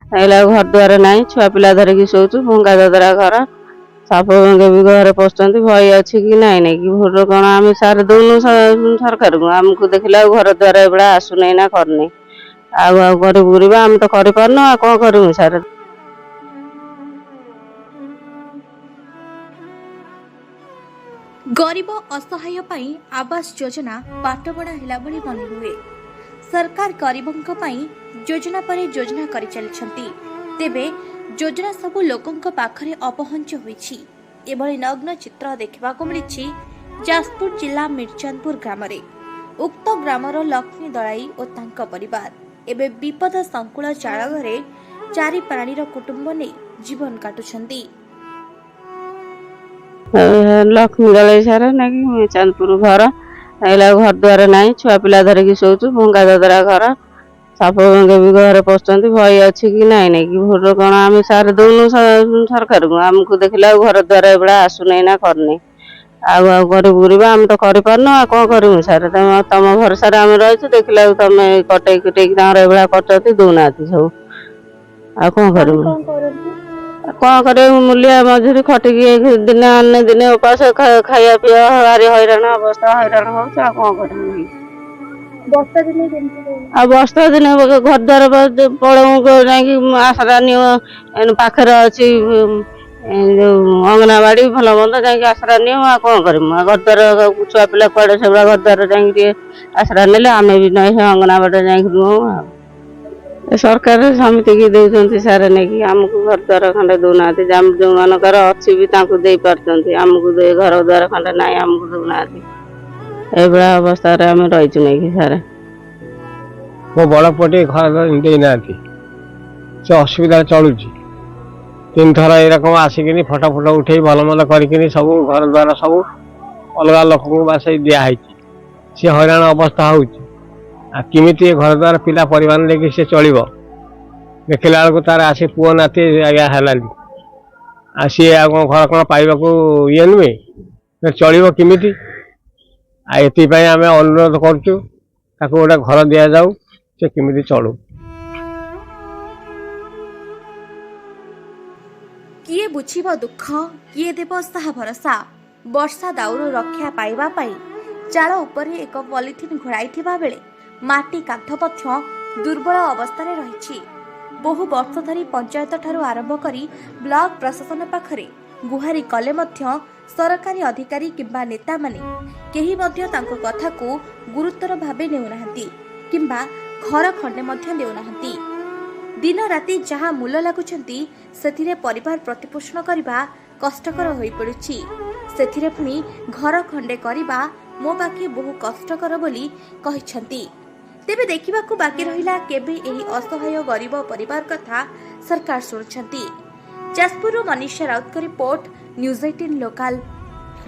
घर द्वार ना छुआ पिला धरिकी शोचु भंगा दादरा घर साप बेंगे भी घर पशुंट भय अच्छी कि नाई नहीं कि भोट कौन आम सार दौनु सरकार को आमको देखला घर द्वार एभा आसुना ना करनी आगुरीबा आम तो करपारन आ कौन करूँ सार। गरीब असहाय पाई आवास योजना बाटबणा हिला भली मन हुए। सरकार गरीबों पाई योजना पर योजना कर चली तेबे योजना सबु लोकों पाखरे अपहंच होईछि। एभली नग्न चित्र देखा मिली जाजपुर जिला मिर्चानपुर ग्राम रे। उक्त ग्रामर लक्ष्मी दलाई और तांका परिवार एबे विपद संकुल चाल घरे चारि प्राणीर कुटुंब ने जीवन काटुछंती। लक्ष्मी दलाई सारा ना कि चांदपुर घर घर द्वार ना छुआ पिला धरिकी शोचु भंगा दादरा घर साप बेंगे भी घर पशुंट भय अच्छी कि नाई नहीं कि भोट कौन आम सार दौनु सरकार को आमको देखला घर द्वार एभा आसुना ना करनी आगुरीबा आम तो करपारन आ कौन करूँ सार तुम भरसा आम रही देखला तुम कटे कुटेक एभा करते दौना सब आ कौन करूँ कौन कर मूलिया मजूरी खटिकी दिन अन्य दिन उपास खाया पीया भारी हैरान अवस्था हैरान हो कौन कर वर्षा दिन घर द्वार पलू जा आसरा नि पाखे अच्छी अंगनवाड़ी भल मंद जा आसरा नि कौन कर घर द्वार छुआ पिला कड़े से घर द्वार जा आसरा ने आम भी नहीं अंगनवाड़ी जा रुँ सरकार समिति की दे सारे नहीं आमको घर द्वार खंडे दौना जो मानकर अच्छी भी दे पार्टी आमको घर द्वार खंडे ना आमको दौना एभा अवस्था आम रहीचु नहीं सारे मो बड़ पटे घर देना से असुविधा चलुची 3 थर एरकम आसिक फटो फटो उठे भल मल कर सब घर द्वार सब अलग लोक बास दिखाई सी हैरान अवस्था होमिति घर द्वार पिला परिवार लेकिन सी चल देखला बेलू तार आसी पुओ नाती आज्ञा है सी घर कौन पाइबा ये नुहे चलो किमिति एपाई आम अनुरोध करुँ गोटे घर दि जाऊ से किमिति चलू किए बुझिब दुख किए देव साहा भरसा। वर्षा दाउरू रक्षा पाइबा पाई चाल उपरे एक पॉलिथिन घोड़ाइथिबा बेले माटी कांथ मध्य दुर्बल अवस्था रही। बहु वर्ष धरी पंचायत ठारू आरंभ करी ब्लॉक प्रशासन पाखरे गुहारी कले मध्य सरकारी अधिकारी किंबा नेता माने केही मध्य तांको कथा को गुरुतर भाबे नेउनाहंती किंबा घर खंडे मध्य देउनाहंती। दिन राति जहाँ मूल लागुछंती सेथिरे परिवार प्रतिपोषण करबा कष्टकर होई पड़ुछि। सेथिरे पुनी घर खंडे करबा मो बाकी बहु कष्टकर बोली कहिछंती। तेबे देखिबाकू बाकी रहिला केबे एही असहाय गरीब परिवार कथा सरकार सुनछंती। जाजपुर मनीषा राउत का रिपोर्ट, न्यूज़ 18 लोकल।